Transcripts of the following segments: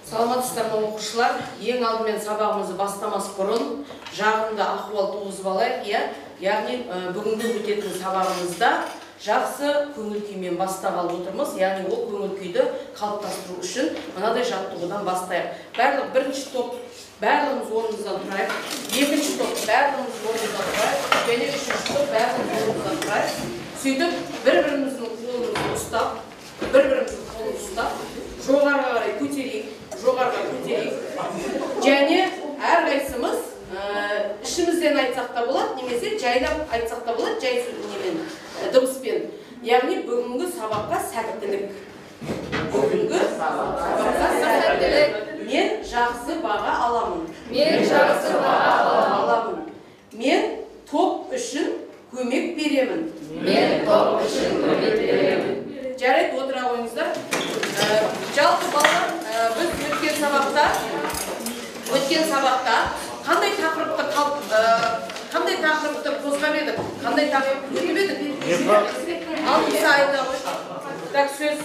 Саламатсыздар ма оқушылар? Ең алдымен сабағымызды бастамас бұрын жағымды ахуал туғызып алайық, яғни бүгінгі өтетін сабағымызда жақсы көңіл күймен бастағалы отырмыз, яғни ол көңіл күйді қалыптастыру үшін мынадай жаттығудан бастайық. Бірінші топ барлығымыз орнымыздан тұрайық, екінші топ барлығымыз орнымыздан тұрайық, және үшінші топ барлығымыз орнымыздан тұрайық. Сөйтіп бір-біріміздің қолын ұстап, жоғарыға қарай көтерейік. Және әрқайсымыз ішімізден айтсақ та болады, немесе жайлап айтсақ та болады, жай сөзбен, дыбыспен. Яғни бүгінгі сабаққа сәттілік. Мен жақсы баға аламын. Мен топ үшін көмек беремін. Жарайды, отыра қойыңыздар. Жалпы балалар, біз өткен сабақта қандай тақырыпты қозғап едік, қандай тақырыпты өтіп едік? Алтысы айда ғой. Так, сөз.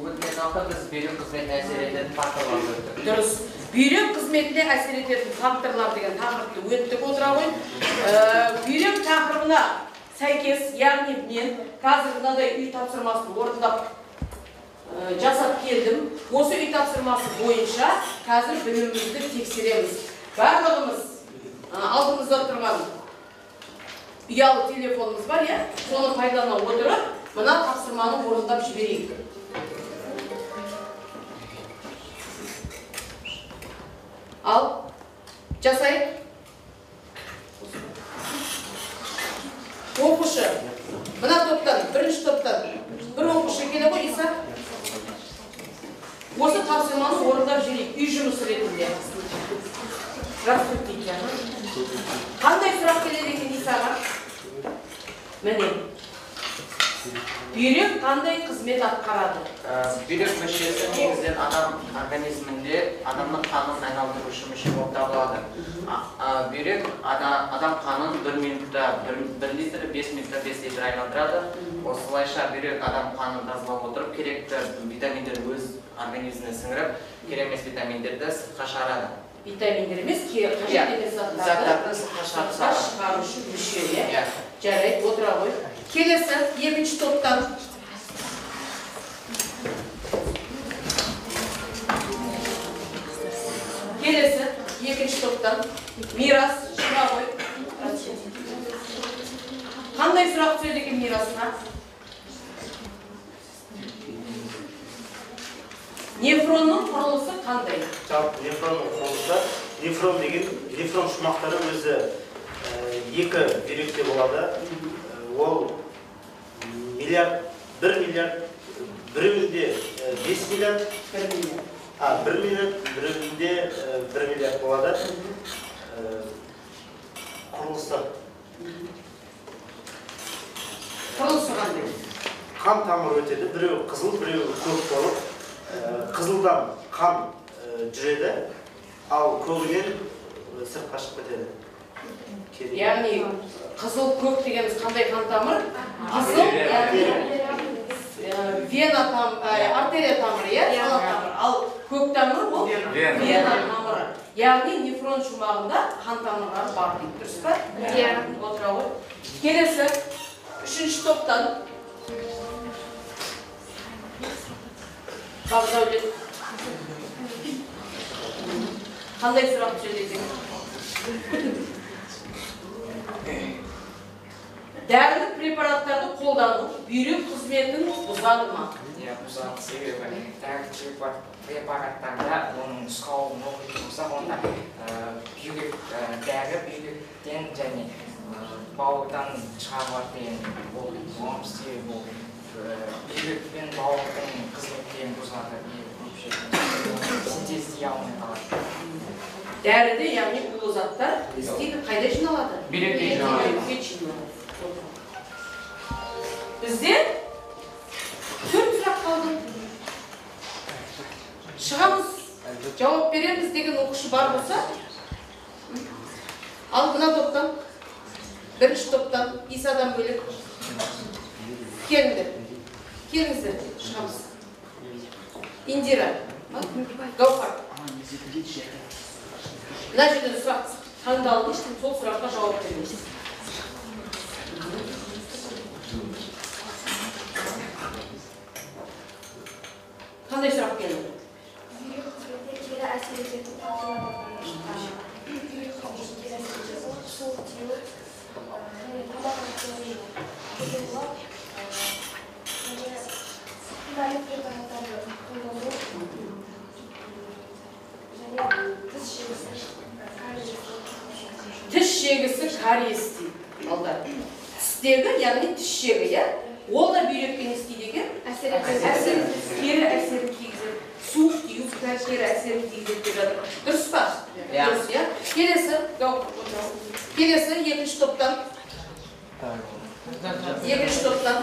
Өткен сабақта біз бүйрек қызметіне әсер ететін факторларды өттік. Дұрыс. Бүйрек қызметіне әсер ететін факторлар деген тақырыпты өттік, отыра ғой. Бүйрек тақырыбына сәйкес, яғни мен қазір мынадай үй тапсырмасын орындап жасап келдім. Осы үй тапсырмасы бойынша қазір білімімізді тексереміз. Барлығымыз алдымызда тұрған ұялы телефонымыз бар, соны пайдалана отырып, мына тапсырманы орындап жіберейік. Ал, жасайық. Оқушы, мына топтан, бірінші топтан бір оқушы келе ғой, Иса. Осы тапсырманы орындап жүрейік, үй жұмысы ретінде. Рахмет дейді. Қандай сұрақ келеді екен Исаға? Міне. Бүйрек қандай қызмет атқарады? Бүйрек мүшесі негізінен адам организмінде адамның қанын айналдырушы мүше болып табылады. Бүйрек адам қанын 1 минутта 1 литр, 5 минутта 5 литр айналдырады. Осылайша бүйрек адам қанын тазалап отырып, керекті витаминдер өз организміне сіңіріп, керек емес витаминдерді сыртқа шығарады. Витаминдер емес, қажет емес заттарды сыртқа шығарушы мүше. Жарайды, отыра ғой. Келесі, екінші топтан. Келесі, екінші топтан. Мирас, шыға ғой. Қандай сұрақ түседі екен Мирасына? Нефронның құрылысы қандай? Нефронның құрылысы, нефрон шумақтары өзі екі бүйректе болады. Ол біреуінде 5 миллиард, біреуінде 1 миллиард болады. Құрылысы. Құрылысы қандай? Қан тамыры өтеді, біреу қызыл, біреу көк болып. Қызылдан қан жүреді, ал көгінен сыртқа шығып кетеді. Яғни қызыл көк дегеніміз қандай қан тамыр? Қызыл, вена артерия тамыры, ал көк тамыр ол вена тамыры. Яғни нефрон шумағында қан тамырлары бар дейді, дұрыс па? Отыра ғой. Келесі, үшінші топтан. Бағдаулет. Қандай сұрақ түседі екен? Дәрілік препараттарды қолдану бүйрек қызметін бұзады ма? Бұзады, себебі дәрілік препараттарда оның нұсқауын оқитын болсақ, онда бүйректен және бауырдан шығарылады деген болған себебі ол бүйрек пен бауырдың қызметтерін бұзады, синтез алмай қалады. Дәріде, яғни улы заттар істейді, қайда жиналады? Бүйректе жиналады. Бізде 4 сұрақ қалды. Шығамыз, жауап береміз деген оқушы бар болса, ал мына топтан, бірінші топтан İsa'dan bölük. Келіңдер. Келіңіздер, шығамыз. Индира. Гаухар. Мына жерден сұрақ таңдалды, сол сұраққа жауап беріңіз. Қандай сұрақ келді? Кері әсер ететін факторлар суық тию, тамақ препараттарды қолдану және тіс жегісі кариес дейді. Балдар. Тістегі, яғни тіс жегі, иә? Ол да бүйрекке не істейді екен? Кері әсерін тигізеді. Суық тию, кері әсерін тигізеді деп жатыр. Дұрыс па? Дұрыс, иә? Келесі екінші топтан. Екінші топтан.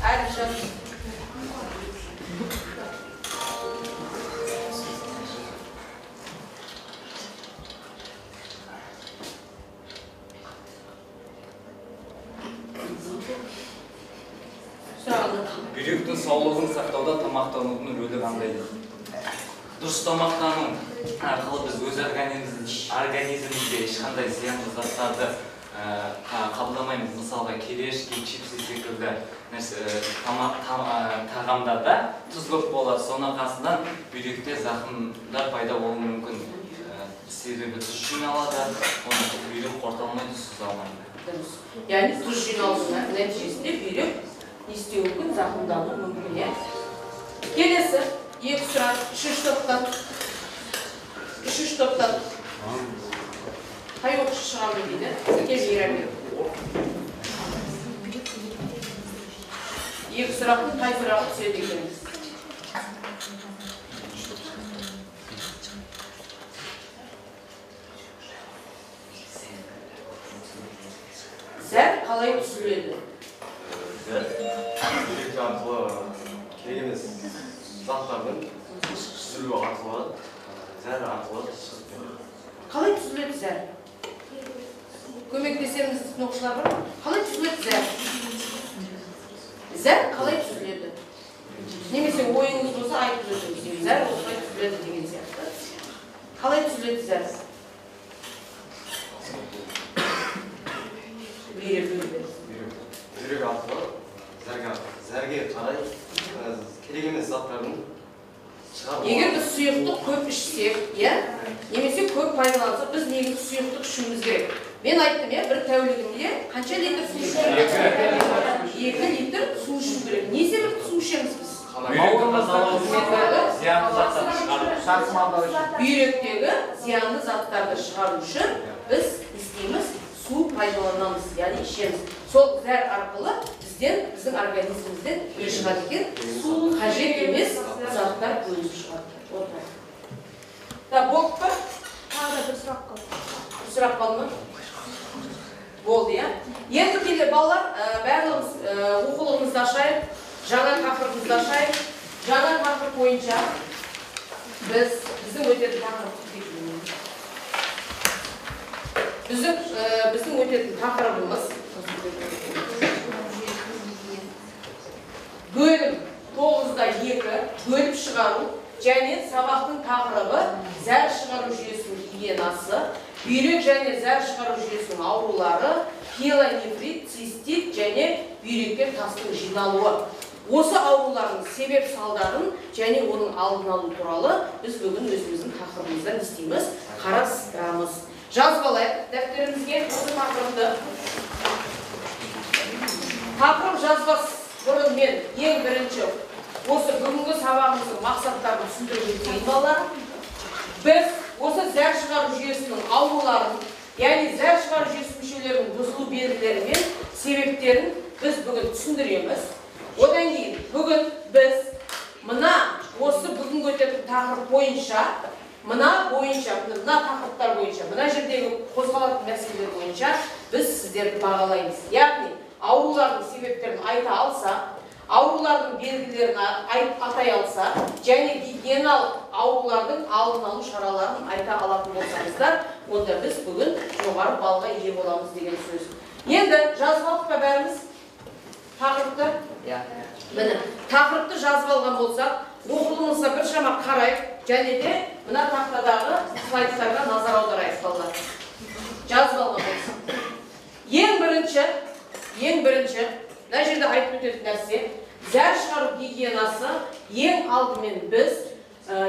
Әрішан. Бүйректің саулығын сақтауда тамақтанудың рөлі қандай? Дұрыс тамақтану арқылы біз өз организмімізде ешқандай зиянды заттарды қабылдамаймыз. Мысалға келешки, чипсы секілді тағамдарда тұз көп болады. Соның арқасынан бүйректе зақымдар пайда болуы мүмкін. Себебі тұз жиналады, оны бүйрек қорытылмайды, тұз алмайды. Яғни тұз жиналысының нәтижесінде бүйрек не істеуі мүмкін, зақымдануы мүмкін, иә? Келесі, екі сұрақ, үшінші топтан. Қай оқышы шығамын дейді? Сәке Мейрамбек. Екі сұрақтың қай сұрағы түседі екеніңіз? Зәр қалай түсіледі? Бүйрек арқылы керек емес заттардың түзілуі арқылы, зәр арқылы шығып келеді. Қалай түзіледі зәр? Көмектесеміз оқушылар бар ма? Қалай түзіледі зәр? Зәр қалай түзіледі? Немесе ойыңыз болса айтып өтіңіз. Зәр осылай түзіледі деген сияқты. Қалай түзіледі зәр? Бүйрек арқылы зәрге қарай керек емес заттардың шығару. Егер біз сұйықтық көп ішсек, немесе көп пайдалансақ, біз негізі сұйықтық ішуіміз керек. Мен айттым, бір тәулігінде қанша литр су ішу керек? 2 литр су ішу керек. Не себепті су ішеміз біз? Бүйректегі зиянды заттарды шығару үшін біз істейміз, су пайдаланамыз, яғни ішеміз. Сол зәр арқылы біздің организмімізден не шығады екен? Су қажет емес заттар бөлініп шығады. Болды па? Тағы да бір сұрақ қалды. Бір сұрақ қалды ма? Болды, иә? Енді келе балалар, бәріміз оқулығымызды ашайық, жаңа тақырыбымызды ашайық. Жаңа тақырып бойынша біздің өтетін тақырыбымыз бөлім 9-да 2 бөліп шығару және сабақтың тақырыбы зәр шығару жүйесінің гигиенасы, бүйрек және зәр шығару жүйесінің аурулары, пиелонефрит, цистит және бүйрекке тастың жиналуы. Осы аурулардың себеп салдарын және оның алдын алу туралы біз бүгін өзіміздің тақырыбымыздан істейміз, қарастырамыз. Жазып алайық дәптерімізге осы тақырыпты. Тақырып жазбас бұрын мен ең бірінші осы бүгінгі сабағымыздың мақсаттарын түсіндіріп өтейін балалар. Біз осы зәр шығару жүйесінің ауруларын, яғни зәр шығару жүйесі мүшелерінің бұзылу белгілері мен себептерін біз бүгін түсіндіреміз. Одан кейін бүгін біз осы бүгінгі өтетін тақырып бойынша, мына тақырыптар бойынша, мына жердегі қозғалатын мәселелер бойынша біз сіздерді бағалаймыз. Яғни аурулардың себептерін айта алса, аурулардың белгілерін атай алса, және гигиеналық аурулардың алдын алу шараларын айта алатын болсаңыздар, онда біз бүгін жоғары балға ие боламыз деген сөз. Енді жазып алдық па бәріміз тақырыпты? Міне, тақырыпты жазып алған болсақ, оқылымызға біршама қарайық, және де мына тақтадағы слайдтарға назар аударайық балалар. Жазып алған болсақ. Ең бірінші, мына жерде айтып өтетін нәрсе, зәр шығару гигиенасы ең алдымен біз,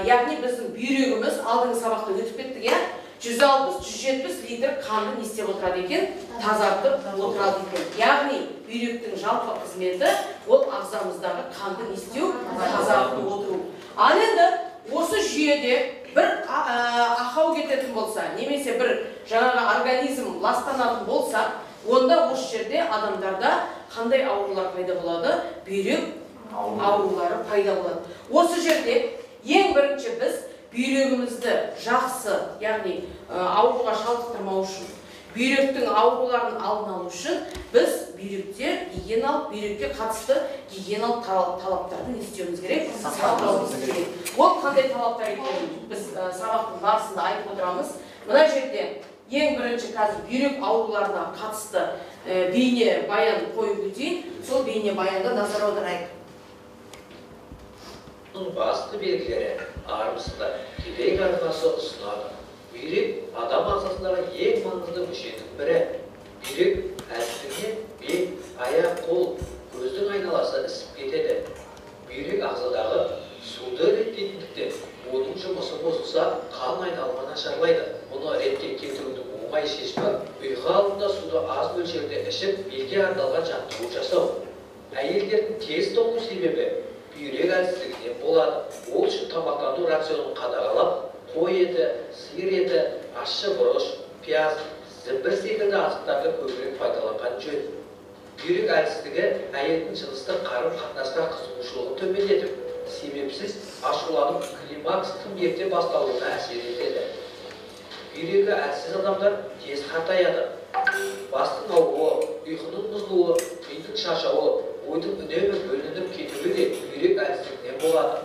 яғни біздің бүйрегіміз алдыңғы сабақта өтіп кеттік, 160-170 литр қанды не істеп отырады екен, тазартып отырады екен. Яғни бүйректің жалпы қызметі ол ағзамыздағы қанды не істеу, тазартып отыру. Ал енді осы жүйеде бір ақау кететін болса, немесе бір жаңағы организм ластанатын болса, онда осы жерде адамдарда қандай аурулар пайда болады? Бүйрек аурулары пайда болады. Осы жерде ең бірінші біз бүйрегімізді жақсы, яғни ауруға шалдықтырмау үшін, бүйректің ауруларын алдын алу үшін біз бүйрекке қатысты гигиеналық талаптарды не істеуіміз керек? Сақтауымыз керек. Ол қандай талаптар екенін біз сабақтың барысында айтып отырамыз. Мына жерде ең бірінші қазір бүйрек ауруларына қатысты бейне баян қойып өтейін. Сол бейне баянға назар аударайық. Басты белгілері армысында кедей арқасы ұсынады. Бүйрек адам ағзасындағы ең маңызды мүшенің бірі. Бүйрек әлсіздігінен бел, аяқ, қол, көздің айналасы ісіп кетеді. Бүйрек ағзадағы суды реттейтіндіктен оның жұмысы бұзылса, қан айналымы нашарлайды. Мұны ретке келтірудің оңай шешімі ұйқы алдында суды аз мөлшерде ішіп, белге арналған жаттығу жасау. Әйелдердің тез тоңу себебі бүйрек әлсіздігінен болады. Ол үшін тамақтану рационын қадағалап, қой еті, сиыр еті, ащы бұрыш, пияз, зімбір секілді азықтарды көбірек пайдаланған жөн. Бүйрек әлсіздігі әйелдің жыныстық қарым-қатынасқа қызығушылығын төмендетіп, себепсіз ашуланып климакс тым ерте басталуына әсер етеді. Бүйрегі әлсіз адамдар тез қартаяды. Бастың ауруы, ұйқының бұзылуы, мидың шаршауы, ойдың үнемі бөлініп кетуі де бүйрек әлсіздігінен болады.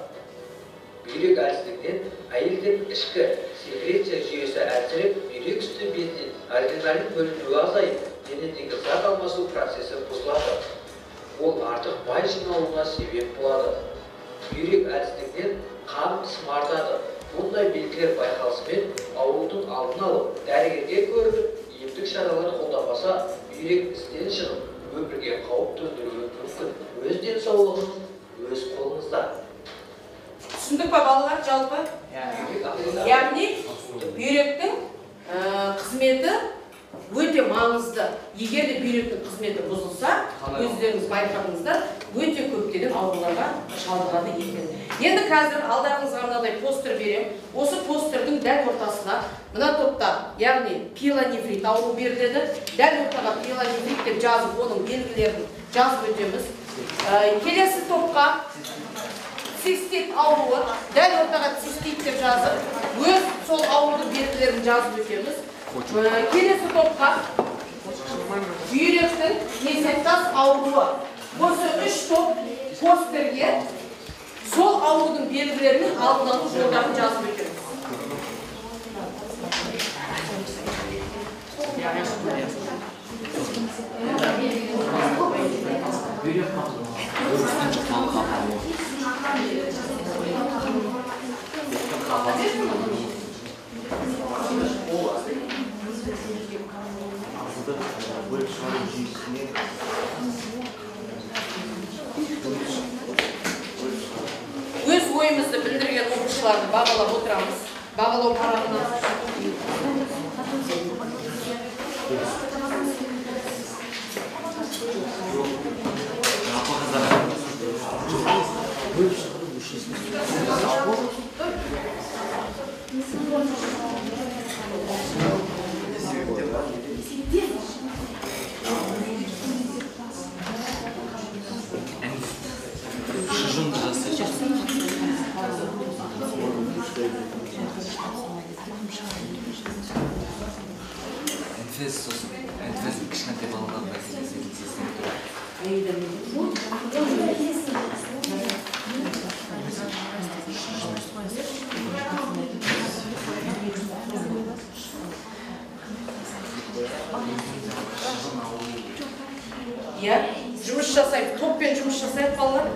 Бүйрек әлсіздігінен әйелдердің ішкі секреция жүйесі әлсіреп, бүйрек үсті безінен адреналин бөлінуі азайып, денедегі зат алмасу процесі бұзылады. Ол артық бай жиналуына себеп болады. Бүйрек әлсіздігінен қан қысымы Бұндай белгілер байқалысымен аурудың алдын алып, дәрігерге көрініп, емдік шаралар қолданбаса, бүйрек істен шығып, өмірге қауіп төндіруі мүмкін. Өз денсаулығыңыз өз қолыңызда. Түсіндік па балалар жалпы? Яғни бүйректің қызметі өте маңызды. Егер де бүйректің қызметі бұзылса, өздеріңіз байқадыңыздар, өте көптеген ауруларға шалдығады екен. Енді қазір алдарыңызға мынадай постер берем. Осы постердің дәл ортасына мына топта, яғни пиелонефрит ауру беріледі. Дәл ортаға пиелонефрит деп жазып, оның белгілерін жазып өтеміз. Келесі топқа цистит ауруы, дәл ортаға цистит деп жазып, өз сол аурудың белгілерін жазып өтеміз. Келесі топқа бүйректің несеттас ауруы. Осы 3 топ постерге сол аурудың белгілерінің алдын алу жолдарын жазып өтеміз. Өз ойымызды білдірген оқушыларды бағалап отырамыз. Бағалау парағына. Enfes kişnete balından иә, жұмыс жасайды, топпен жұмыс жасайды балалар.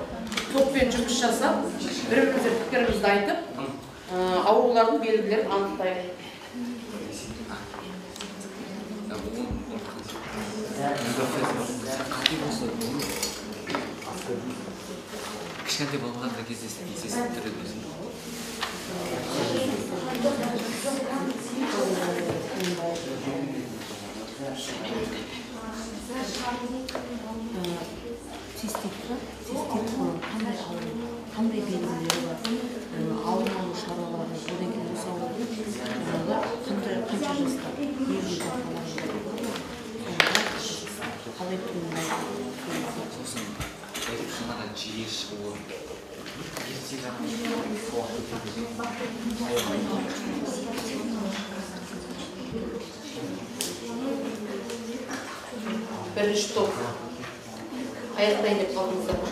Топпен жұмыс жасап, бір-бірімізге пікірімізді айтып, аурулардың белгілерін анықтайды. Кішкентай балаларда кездесіп тұрады өзін. Қандай белгілері бар, алдын алу шаралары, одан кейін осы аурудың қанша жаста белгі қалай туындайды. Сосын ауруханаға жиі шығуы, ерте жағын бірінші топ аяқтайын деп қалдыңыздар ма?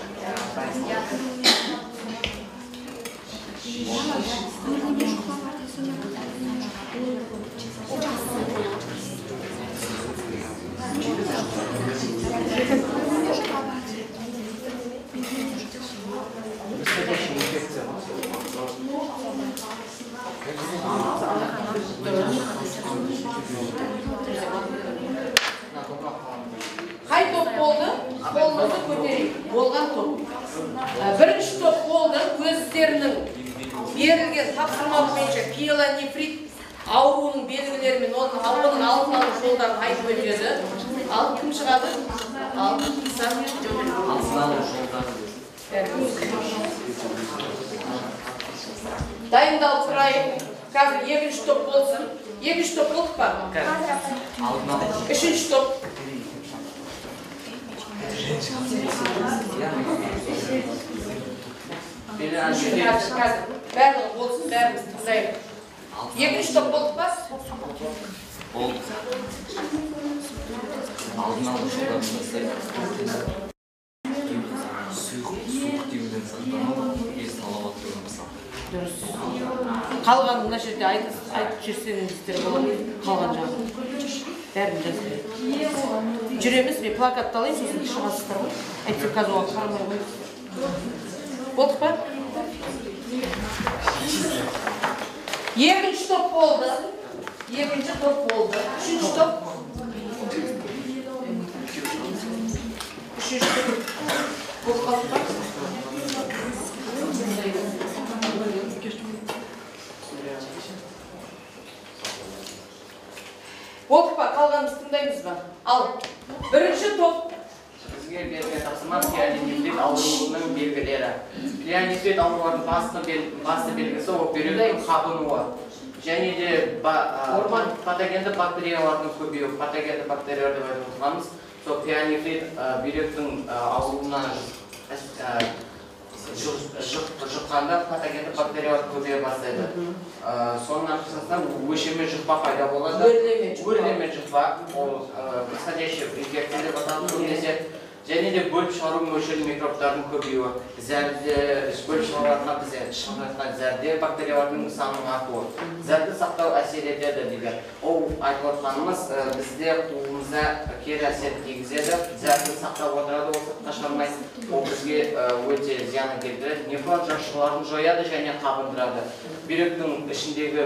Қай топ болды? Қолыңызды көтерейік. Болған топ. Бірінші топ болды. Өздерінің берілген тапсырма бойынша пиелонефрит ауруының белгілерімен оның алдын алу жолдарын айтып өтеді. Ал кім шығады? Ал Иса. алдын алу жолдары. Дайындалып тұрайық. Қазір екінші топ болсын. Екінші топ болдық па? Алдын алу. Үшінші топ. Қазір барлығы болсын, бәріміз тыңдайық. Екінші топ болдық па? Болды. Алдын алу жолдарын жасайды. Суық тиюден сақтану, ес салауаттылығын мысалы. Дұрыс. Қалғанын мына жерде айтып жүрсеңіздер болады. Қалған жағын. Бәрін жазып. Жүреміз, мен плакатты алайын, сосын шығасыздар ғой. Әйтсе қазір оған қарамай қойып. Болдық па? Екінші топ болды. Екінші топ болды. Үшінші топ. Үшінші топ. Болып қалды па? Болдық па? Қалғанымыз тыңдаймыз ба? Ал, бірінші топ. Бізге берген тапсырма пиелонефрит ауруының белгілері. Пиелонефрит ауруының басты белгісі ол бүйректің қабынуы. Және де патогенді бактериялардың көбеюі. Патогенді бактериялар деп айтып отырғанымыз. Сол пиелонефрит бүйректің ауруына жұққанда патогенді бактериялар көбейе бастайды. Соның арқасында өшеме жұқпа пайда болады. Өрлеме жұқпа, ол исходящий инфекция деп аталады. Және де бөліп шығару мөлшері микробтардың көбеюі. Бөліп шығарылатын зәрде бактериялардың санының артуы. Зәрді сақтау әсер етеді дейді. Ол айтып отқанымыз бізде қолымызда кері әсер тигізеді. Зәрді сақтап отырады, ол сыртқа шығармайды. Ол бізге өте зияны келтіреді. Нефрон жаршыларын жояды және қабындырады. Бүйректің ішіндегі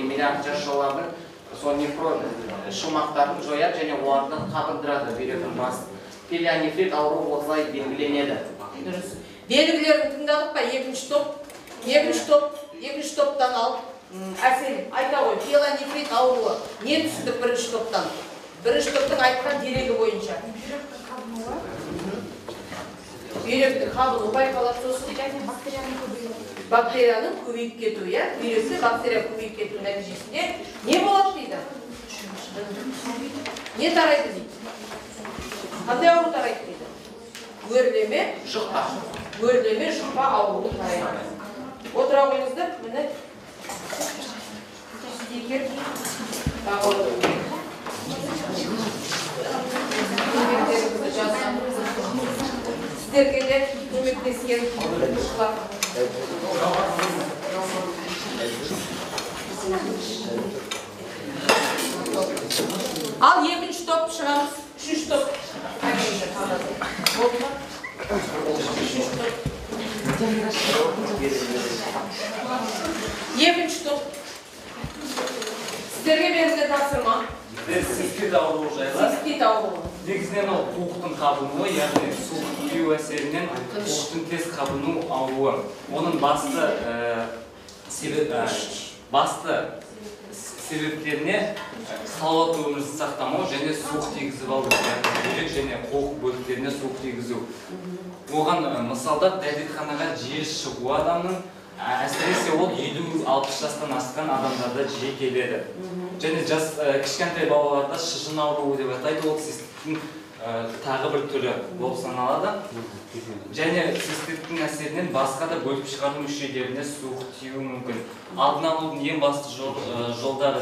миллиард жаршылардың сол нефрон шумақтарын жояды және оларды қабындырады бүйректің басын. Пиелонефрит ауруы осылай белгіленеді. Дұрыс. Белгілерін тыңдадық па? Екінші топтан ал. Әсел, айта ғой, пиелонефрит ауруы. Не түсіндік бірінші топтан? Бірінші топтың айтқан дерегі бойынша. Бүйректің қабыну байқалады, сосын бактерияның көбейіп кетуі, бүйректе бактерия көбейіп кету нәтижесінде не болады дейді? Не тарайды дейді? Қандай ауру тарайды дейді? Өрлеме, жұқпа. Өрлеме, жұқпа ауруы тарайды. Отыра қойыңыздар, міне. Стикер. Сіздерге де көмектескен оқушылар. Ал екінші топ шығамыз. Үшінші топ. цистит ауруы. Негізінен ол қуықтың қабынуы, яғни суық тию әсерінен қуықтың тез қабыну ауруы. Оның себептеріне салауатты өмірді сақтамау және суық тигізіп алу, бүйрек және қуық бөліктеріне суық тигізу. Оған мысалда дәретханаға жиі шығу адамның, әсіресе ол 50-60 жастан асқан адамдарда жиі келеді. Және кішкентай балаларда шыжын ауруы деп атайды, ол циститтің тағы бір түрі болып саналады. Және циститтің әсерінен басқа да бөліп шығару мүшелеріне суық тиюі мүмкін. Алдын алудың ең басты жолдары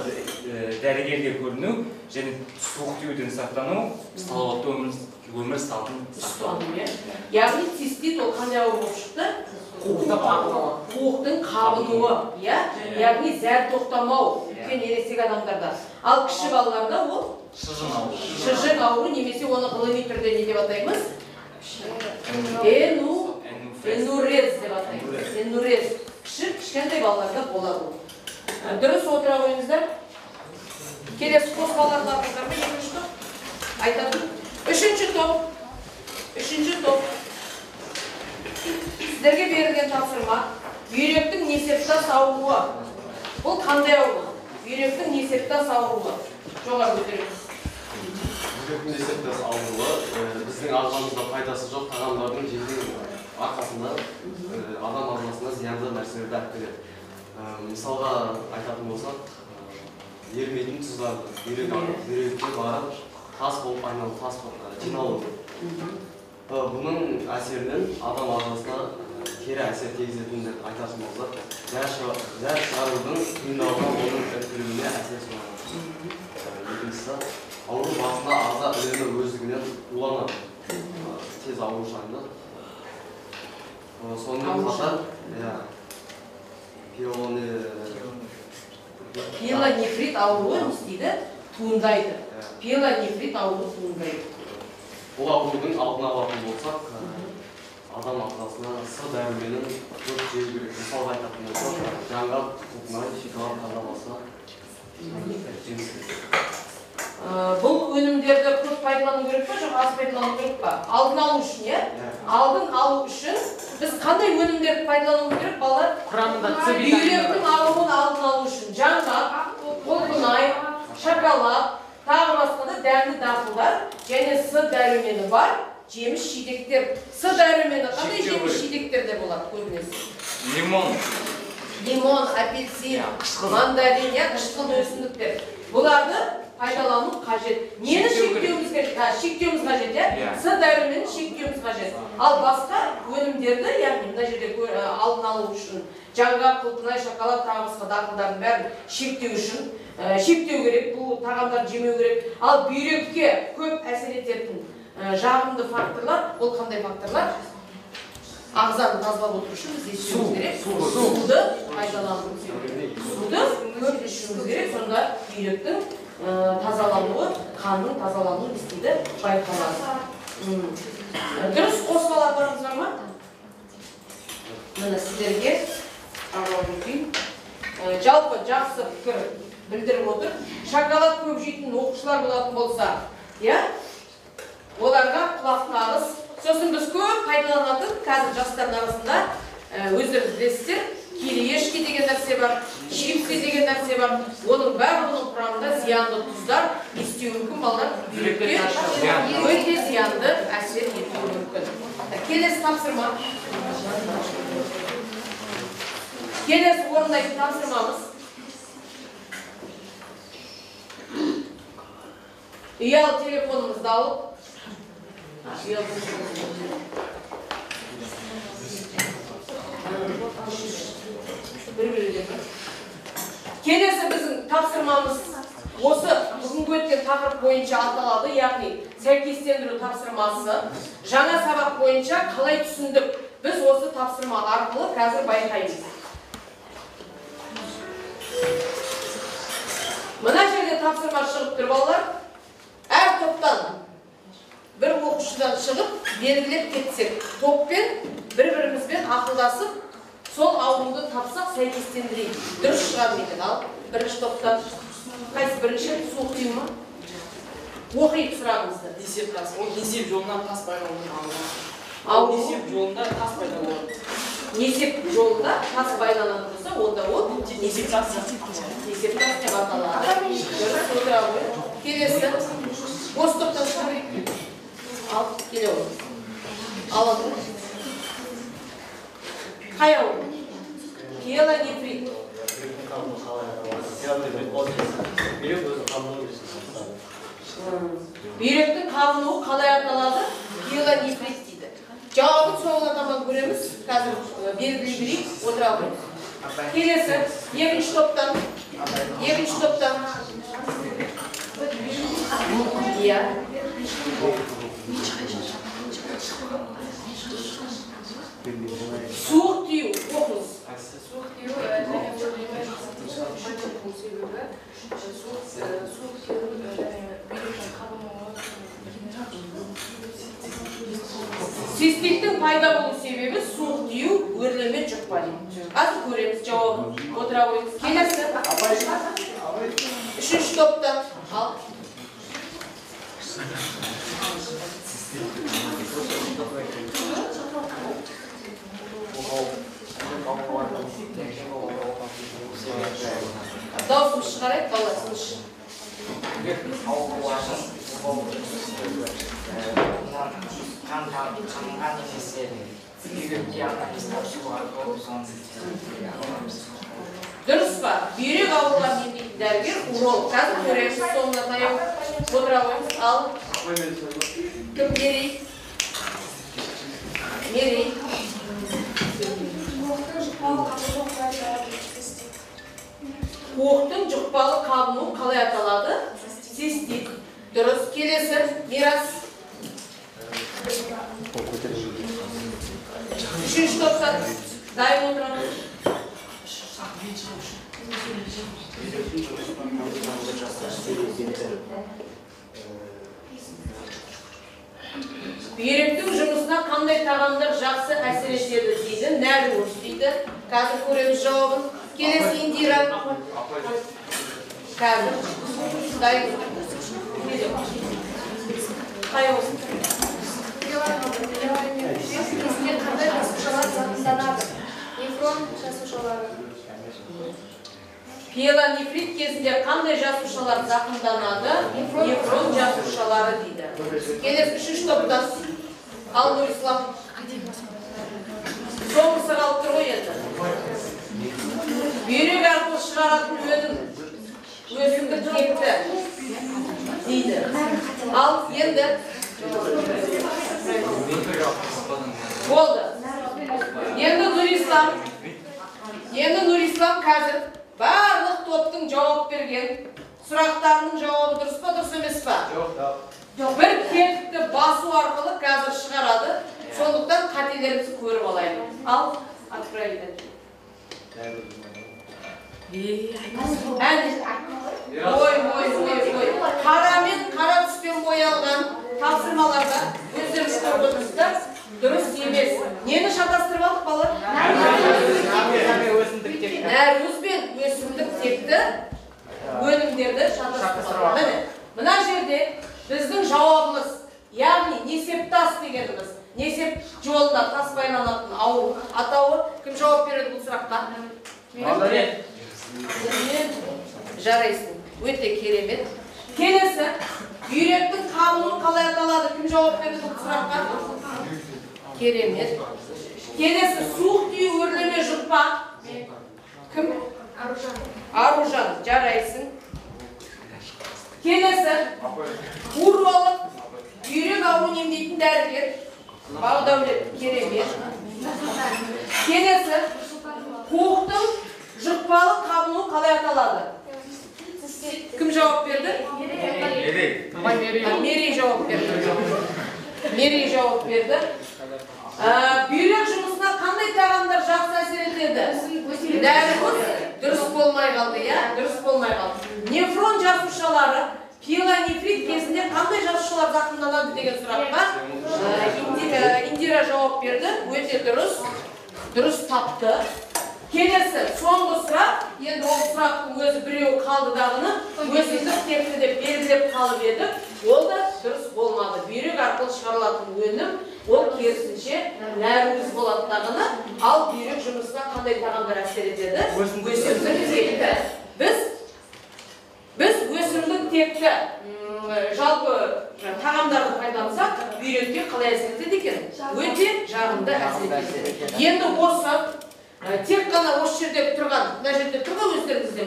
дәрігерге көріну және суық тиюден сақтану, салауатты өмір салтын сақтау. Яғни цистит ол қандай ауру болып шықты? Қуықтың қабынуы, яғни зәр тоқтамау, үлкен ересек адамдарда. Ал кіші балаларда ол шыжың ауру, немесе оны ғылыми түрде не деп атаймыз? Энурез деп атаймыз. Энурез. Кішкентай балаларда болады. Дұрыс отыра қойыңыздар. Келесі қозғаларды алыңыздар ма? Екінші топ. Айтатын. Үшінші топ. Сіздерге берілген тапсырма. Бүйректің несептас ауруы. Бұл қандай ауру? Бүйректің несептас ауруы. Жоғары көтеріңіз. Бүйректің несептас ауруы біздің ағзамызда пайдасы жоқ тағамдардың жеудің арқасында адам ағзасына зиянды нәрселерді әкеледі. Мысалға айтатын болсақ, ерімейтін тұздарды бүйрекке барып тас болып айналып, тас болып жиналуы. Бұның әсерінен адам ағзасына кері әсер тигізетінін деп айтатын болсақ, зәр шығарудың қиындауына оның іркілуіне әсер соғады. Екіншісі, ауру басында ағза үнемі өздігінен уланады, тез ауру шағында. Сонымен қатар пиелонефрит ауруы не істейді? Туындайды. Пиелонефрит ауруы туындайды. Бұл аурудың алдын алатын болсақ, адам ағзасына С дәруменін көп жеу керек. Мысалға айтатын болсақ, жаңғақ, көкнай, шоколад тағы басқа жеміс керек. Бұл өнімдерді көп пайдалану керек па, жоқ аз пайдалану керек па? Алдын алу үшін, алдын алу үшін біз қандай өнімдерді пайдалану керек, балалар? Құрамында бүйректің ауруын алдын алу үшін жаңғақ, көкнай, шоколад, тағы басқа да дәмді дақылдар және С дәрумені бар жеміс жидектер. С дәрумені қандай жеміс жидектерде болады көбінесе? Лимон, апельсин, мандарин, қышқылды өсімдіктер. Бұларды пайдалану қажет. Нені шектеуіміз қажет, С дәрумені шектеуіміз қажет. Ал басқа өнімдерді, яғни мына жерде алдын алу үшін жаңғақ, көкнай, шоколад, тағы басқа дақылдардың бәрін шектеу үшін шектеу керек, бұл тағамдарды жемеу керек. Ал бүйрекке көп әсер ететін жағымды факторлар, ол қандай факторлар? Ағзаны тазалап отыру үшін біз естуіміз керек. Суды пайдалануымыз керек. Суды көп ішуіміз керек, сонда бүйректің тазалануы, қанның тазалануы істейді байқалады. Дұрыс қозғалаттарыңыз бар ма? Міне сіздерге жалпы жақсы пікір білдіріп отыр. Шоколад көп жейтін оқушылар болатын болса, оларға құлақ нағыз. Сосын біз көп пайдаланатын қазір жастардың арасында өздеріңіз білесіздер, кириешки деген нәрсе бар, чипсы деген нәрсе бар. Оның барлығының құрамында зиянды тұздар естеуі мүмкін, балалар бүйрекке өте зиянды әсер етуі мүмкін. Келесі тапсырма. Келесі орындайтын тапсырмамыз. Ұялы телефонымызды алып, келесі біздің тапсырмамыз осы бүгінгі өткен тақырып бойынша аталады, яғни сәйкестендіру тапсырмасы. Жаңа сабақ бойынша қалай түсіндік? Біз осы тапсырма арқылы қазір байқаймыз. Мына жерде тапсырма шығып тұр, балалар. Әр топтан бір оқушыдан шығып, белгілеп кетсек, топпен бір-бірімізбен ақылдасып, сол ауруды тапсақ сәйкестендірейік. Дұрыс шығады екен. Ал бірінші топтан қайсы бірінші? Суық тию ма? Оқиық сұрағыңызды. Несеп тас. Ол несеп жолынан тас байлануы. Ал Несеп жолында тас байлануы. несеп жолында тас байланатын болса, онда ол Несеп тас. несеп тас деп аталады. Дұрыс отыра ғой. Келесі. Бос топтан шығарайық. Ал, келе ғой. Алады. Қай ауыл? Пиелонефрит. Бүйректің қабынуы қалай аталады? Пиелонефрит дейді. Жауабын соңына таман көреміз. Қазір белгілей берейік, отыра қойыңыз. Келесі, екінші топтан. Иә. Суық тию, оқыңыз. Суық тию Циститтің пайда болу себебі суық тию, өрлеме жұқпа дейді. Қазір көреміз жауабын. Отыра қойыңыз. Келесі. Үшінші топтан. Ал. Дауысымыз шығарайық, баласымыз. Дұрыс па? Бүйрек ауруларын емдейтін дәрігер уролог. Қазір көреміз, соңына таяу отыра қойыңыз. Ал. Кім? Мерей. Қуықтың жұқпалы қабынуы қалай аталады? Цистит. Дұрыс. Келесі. Мирас. Үшінші топтан. Дайын отырамыз. Бүйректің жұмысына қандай тағамдар жақсы әсер етеді дейді? Нәруыз дейді. Қазір көреміз жауабын. Келесі Индира. Қазір. Дайын. Қай olsun? Қандай жасушалар зақымданады? Нефрон жасушалары. Пиелонефрит кезінде қандай жасушалар зақымданады? Нефрон жасушалары дейді. Келесі үшінші топтан. Ал Нұрислам. Соңғысы қалып тұр ғой енді. Бүйрек арқылы шығаратын өнім өсімдік текті дейді. Ал енді болды. Енді Нұрислам қазір барлық топтың жауап берген сұрақтарының жауабы дұрыс па, дұрыс емес па? Бір тетікті басу арқылы қазір шығарады. Сондықтан қателерімізді көріп алайық. Ал, отправить. Ой. Қара мен қара түспен боялған тапсырмаларда өздеріңіз көріп отырсыздар. Дұрыс емес. Нені шатастырып алдық балалар? Нәруыз бен өсімдік текті өнімдерді шатастырып алдық. Мына жерде біздің жауабымыз, яғни несептас дегеніміз, несеп жолында тас байланатын ауру атауы. Кім жауап береді бұл сұраққа? Жарайсың. Өте керемет. Келесі, бүйректің қабынуы қалай аталады? Кім жауап береді бұл сұраққа? Керемет. Келесі, суық тию, өрлеме жұқпа. Кім? Аружан. Жарайсың. Келесі, уролог, бүйрек ауруын емдейтін дәрігер. Бағдәулет. Керемет. Келесі, қуықтың жұқпалы қабынуы қалай аталады? Кім жауап берді? Мерей жауап берді. Бүйрек жұмысына қандай тағамдар жақсы әсер етеді? Нәруыз дұрыс болмай қалды, иә? Дұрыс болмай қалды. Нефрон жасушалары пиелонефрит кезінде қандай жасушалар зақымданады деген сұраққа Индира жауап берді. Өте дұрыс. Дұрыс тапты. Келесі, соңғы сұрақ, енді ол сұрақтың өзі біреу қалды дағыны, өсімдік текті деп белгілеп қалып еді. Ол да дұрыс болмады. Бүйрек арқылы шығарылатын өнім, ол керісінше нәруыз болады дағыны, ал бүйрек жұмысына қандай тағамдар әсер етеді? Өсімдік текті. Біз өсімдік текті жалпы тағамдарды пайдалансақ, бүйрекке қалай әсер етеді екен? Өте жағымды әсер етеді. Енді осы тек қана осы жерде тұрған, мына жерде тұрған өздеріңізде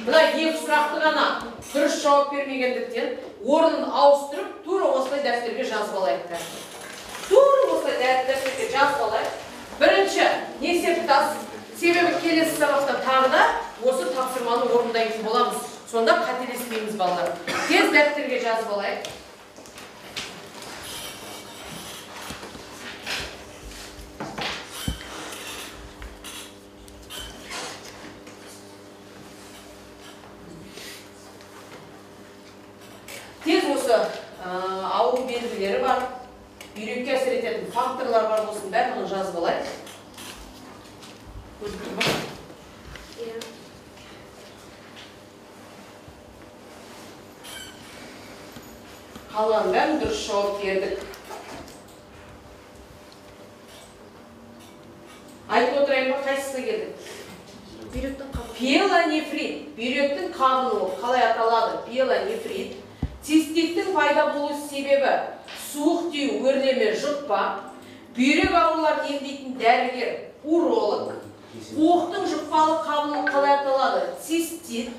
мына екі сұрақты ғана дұрыс жауап бермегендіктен орнын ауыстырып, тура осылай дәптерге жазып алайық. Тура осылай дәптерге жазып алайық. Бірінші, несептас, себебі келесі сабақта тағы да осы тапсырманы орындайтын боламыз. Сонда қателеспейміз балалар. Тез дәптерге жазып алайық. Тез осы ауру белгілері бар, бүйрекке әсер ететін факторлар бар болсын, бәрін жазып алайық. Көріп тұр ма? Қалған бәрін дұрыс жауап бердік. Айтып отырайын ба, қайсысына келдік? Бүйректің қабы. Пиелонефрит. Бүйректің қабыны қалай аталады? Пиелонефрит. Циститтің пайда болу себебі суық тию, өрлеме, жұқпа, бүйрек ауруларын емдейтін дәрігер, уролог, қуықтың жұқпалы қабыны қалай аталады? Цистит.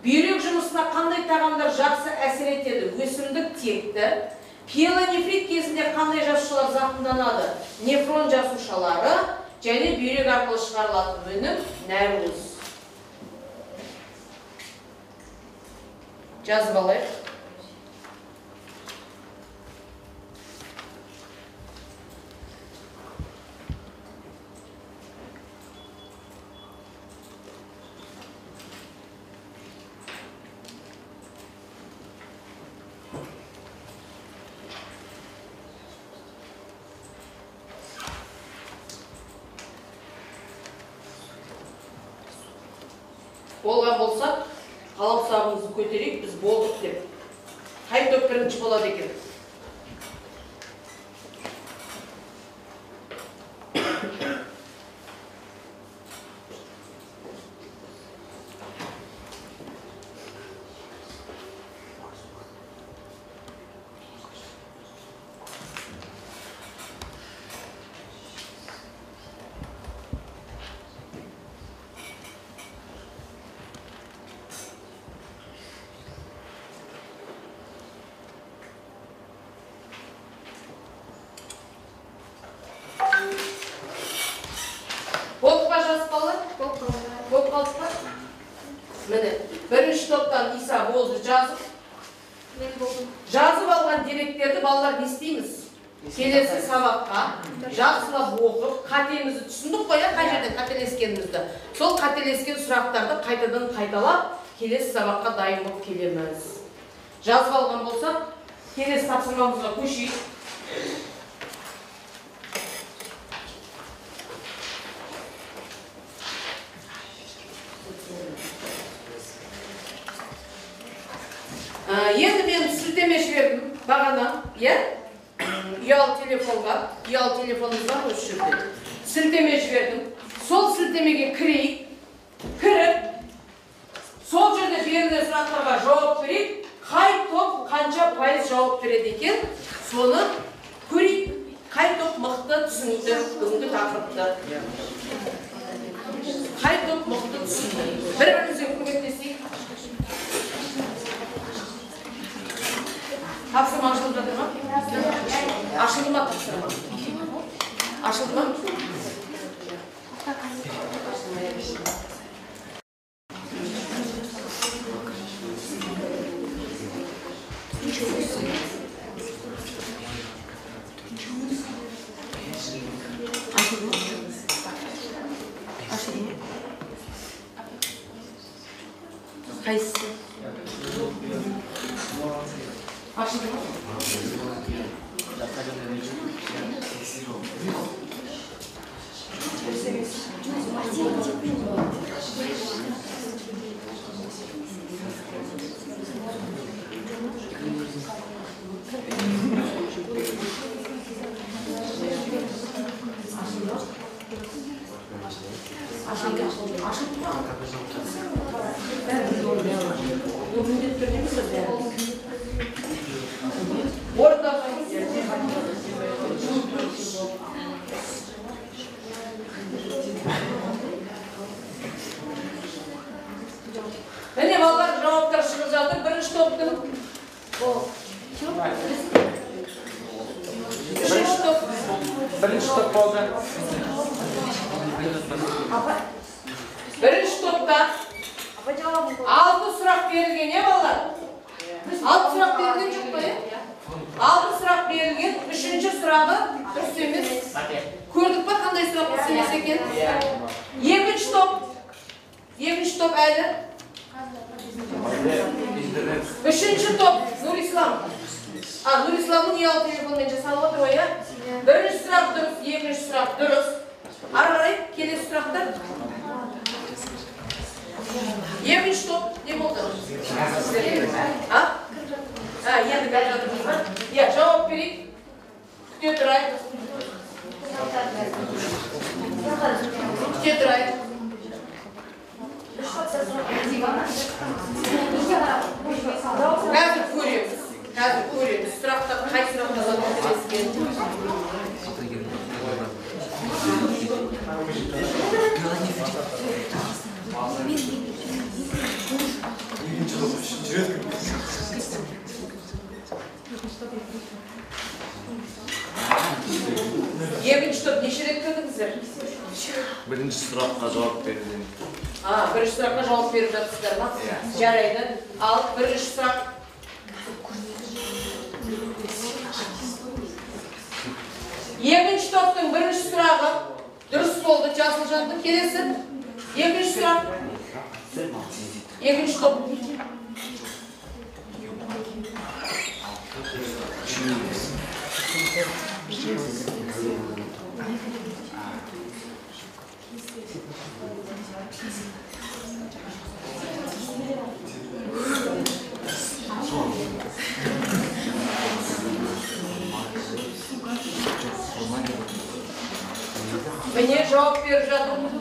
Бүйрек жұмысына қандай тағамдар жақсы әсер етеді? Өсімдік текті. Пиелонефрит кезінде қандай жасушалар зақымданады? Нефрон жасушалары және бүйрек арқылы шығарылатын өнім нәруыз. Жазып алайық. Болған болсақ, қаламсағымызды көтерейік, біз болдық деп. Қай топ бірінші болады екен? Болып па жас балалар? Болып қалды па? Міне, бірінші топтан Иса болды жазып. Мен болдым. Жазып алған деректерді балалар не істейміз? Келесі сабаққа жақсылап оқып, қатемізді түсіндік қой, қай жерде қателескенімізді. Сол қателескен сұрақтарды қайтадан қайталап, келесі сабаққа дайын болып келеміз. Жазып алған болсақ, келесі тапсырмамызға көшейік. Енді мен сілтеме жібердім бағана, ұялы телефонымызға осы жерде сілтеме жібердім. Сол сілтемеге кірейік, кіріп, сол жерде берілген сұрақтарға жауап берейік, қай топ қанша пайыз жауап береді екен, соны көрейік. Қай топ мықты түсінді бүгінгі тақырыпты. Қай топ мықты түсінді. Бір-бірімізге көмектесейік. Тапсырма ашылып жатыр ма? Ашылды ма тапсырма? Ашылды ма? Қайсысы? Ашылды ма? Orada Mene ballar cevaplar шығып жатыр. Бірінші топтың Birinchi top bo'ldi. Бірінші топта 6 сұрақ берілген, не балалар? 6 сұрақ берілген жоқ па? 6 сұрақ берілген, 3-ші сұрағы дұрыс емес. Көрдік па қандай сұрақ дұрыс емес екен? Екінші топ әлі. 3-ші топ Нұрислам. Нұрисламның ұялы телефонмен жасалып отыр ғой, бірінші сұрақ дұрыс, екінші сұрақ дұрыс. Ары қарай келесі сұрақтар. Екінші топ не болды? Енді кәп жатырмыз ба? Жауап берейік. Күте тұрайық. Қазір көреміз. Сұрақта қай сұрақта Екінші топ неше рет кірдіңіздер? Бірінші сұраққа жауап бердім. Бірінші сұраққа жауап беріп жатсыздар ма? Жарайды. Ал бірінші сұрақ. Екінші топтың бірінші сұрағы дұрыс болды, Жасылжанды. Келесі. Екінші сұрақ. Екінші топ. Mene cevap verip жатырмын.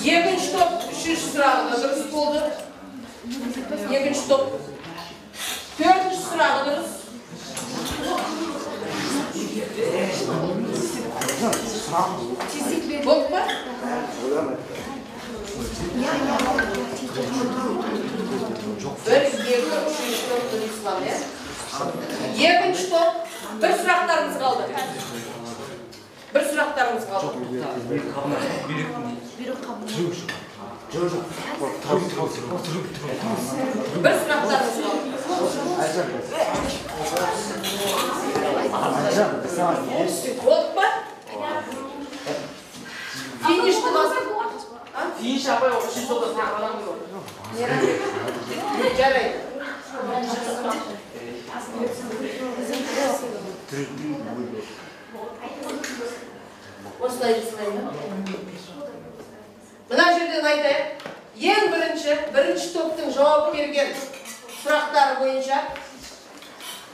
Екінші топ, 3-ші сұрағы дұрыс болды. Екінші топ. 4-ші сұрағы дұрыс. Болды ба? Бір, екі, үшінші топ Нұрислам, Екінші топ. Бір сұрақтарымыз қалды. Bir sıraqlarımız kaldı. Bir sıraqlarımız kaldı. Oldu mu? Finişti nasıl? Finish yapay o işin sonunda takalamıyor. Jaraydı. Осылай жасаймын. Мына жерден айтайық. Ең бірінші топтың жауап берген сұрақтары бойынша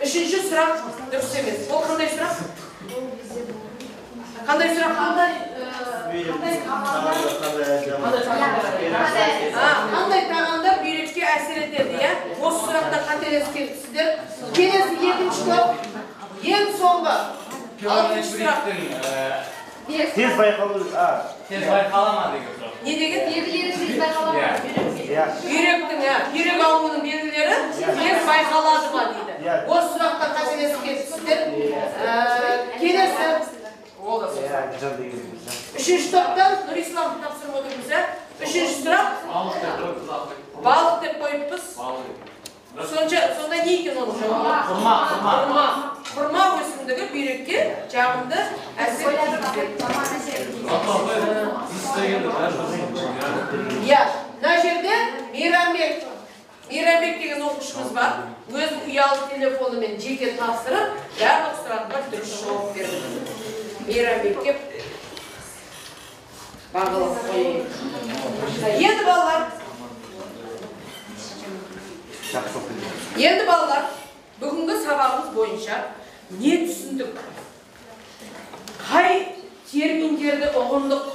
3-ші сұрақ дұрыс емес. Ол қандай сұрақ? Қандай сұрақ? Қандай тағамдар бүйрекке әсер етеді? Осы сұрақта қателескенсіздер. Келесі екінші топ. Ең соңғы. Tez bayqalır. Tez bayqalama деген сұрақ. Не деген? Белгілері тез байқалады. Бүйрек ауруының белгілері тез байқалады ма дейді. Осы сұрақта қателескенсіздер. Келесі. Үшінші топтан Нұрислам тапсырып отырмыз. Үшінші сұрақ. Балық деп қойыппыз. Сонда не екен оның жауабы? Құрма өсімдігі бүйрекке жағымды әсер етеді. Мына жерде Мейрамбек деген оқушымыз бар. Өз ұялы телефонымен жеке тапсырып, барлық сұраққа дұрыс жауап берді. Мейрамбекке бағалап қойайық. Енді балалар, бүгінгі сабағымыз бойынша не түсіндік? Қай терминдерді ұғындық?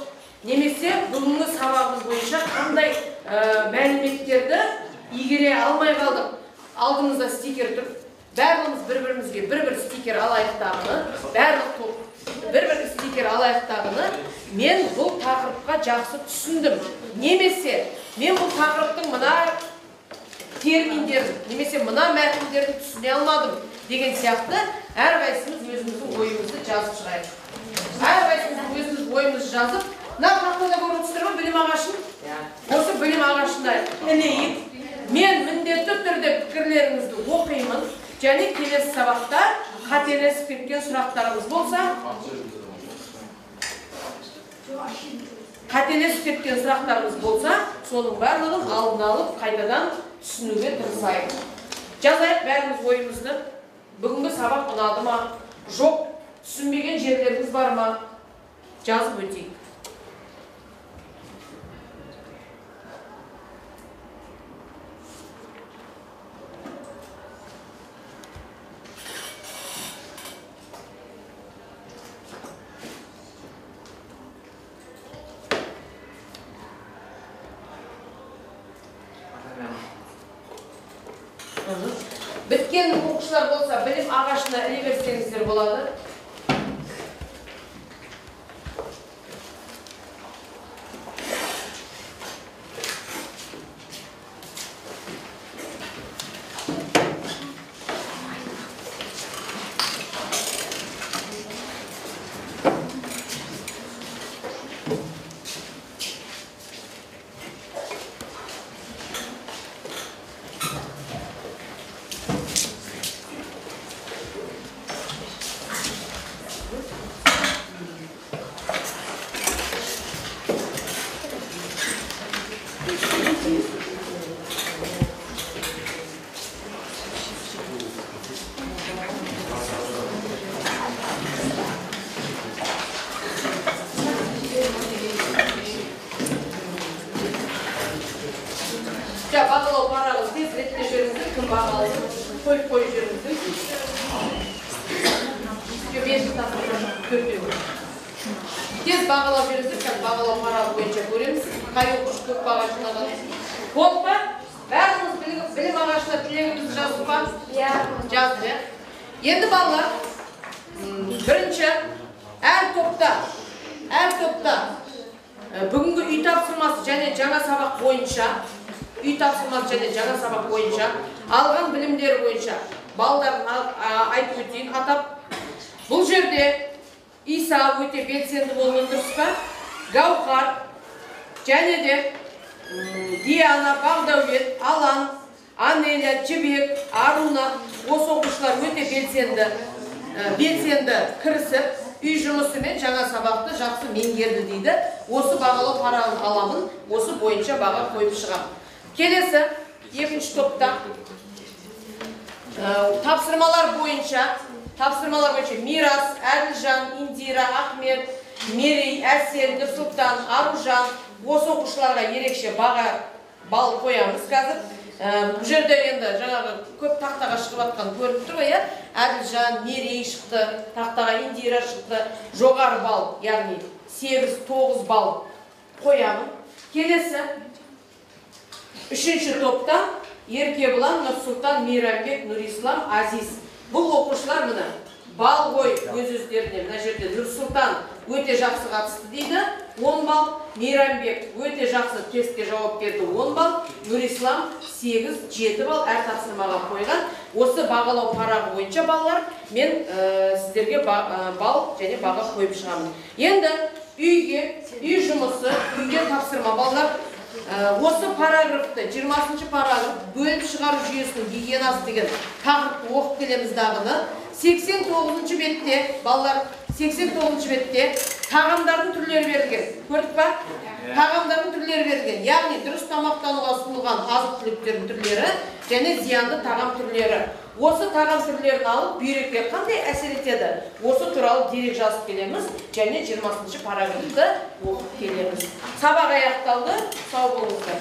немесе бүгінгі сабағымыз бойынша қандай мәліметтерді игере алмай қалдық. Алдымызда стикер тұр. Барлығымыз бір-бірімізге бір стикер алайықтағыны, барлық топ бір стикер алайықтағыны мен бұл тақырыпқа жақсы түсіндім. Немесе мен бұл тақырыптың мына терминдерін, немесе мына мәтіндерін түсіне алмадым деген сияқты әрқайсымыз өзіміздің ойымызды жазып шығайық. Әрқайсымыз өзіміз ойымызды жазып, мына тақтада көріп тұрсыздар ма білім ағашын? Осы білім ағашында ілейік. Мен міндетті түрде пікірлеріңізді оқимын. Және келесі сабақта қателесіп кеткен сұрақтарымыз болса, соның барлығын алдын алып, қайтадан түсінуге тырысайық. Жазайық бәріміз ойымызды. Бүгінгі сабақ ұнады ма? Жоқ, түсінбеген жерлеріңіз бар ма? Жазып өтейік. Біткен оқушылар болса, білім ағашына іле берсеңіздер болады. Бағалау парағыз тез ретте жүріңіздер, кім бағалауын қойып жүріңіздер. Тез бағалау жүріңіздер, қазір бағалау парағы бойынша көреміз. Қай оқушы көп баға жинаған. Болды ма? Бәріңіз білім ағашына тілегіңізді жазып па? Жазды. Енді балалар, бірінші әр топта бүгінгі үй тапсырмасы және жаңа сабақ бойынша алған білімдері бойынша балдарын айтып өтейін. Атап, бұл жерде Иса өте белсенді болған дұрыс па? Гаухар және де Диана, Бағдәулет, Алан, Анеля, Жібек, Аруна осы оқушылар өте белсенді кірісіп үй жұмысымен жаңа сабақты жақсы меңгерді дейді. Осы бағалау парағын аламын, осы бойынша баға қойып шығам. Келесі, екінші топта тапсырмалар бойынша Мирас, Әділжан, Индира, Ахмет, Мерей, Әсел, Нұрсұлтан, Аружан осы оқушыларға ерекше бал қоямыз қазір. Бұл жерде енді жаңағы көп тақтаға шығып атқан көріп тұр ғой, Әділжан, Мерей шықты, тақтаға Индира шықты, жоғары бал, яғни 8-9 бал қоямын. Келесі, үшінші топта Еркебұлан, Нұрсұлтан, Мейрамбек, Нұрислам, Азиз. Бұл оқушылар мұны бал қой өз-өздеріне. Мына жерде Нұрсұлтан өте жақсы қатысты дейді, 10 бал. Мейрамбек өте жақсы тестке жауап берді, 10 бал. Нұрислам 8-7 бал әр тапсырмаға қойған. Осы бағалау парағы бойынша балалар мен сіздерге бал және баға қойып шығамын. Енді үй жұмысы, үйге тапсырма балалар. Осы параграфты, 20-шы параграф бөліп шығару жүйесінің гигиенасы деген тақырыпты оқып келеміз дағыны. 89-шы бетте, балалар, 89-шы бетте тағамдардың түрлері берілген. Көрдік па? Тағамдардың түрлері берілген. Яғни дұрыс тамақтануға ұсынылған азық-түліктердің түрлері және зиянды тағам түрлері. Осы тағам түрлерін алып, бүйрекке қандай әсер етеді? Осы туралы дерек жазып келеміз және 20-шы параграфты оқып келеміз. Сабақ аяқталды. Сау болыңыздар.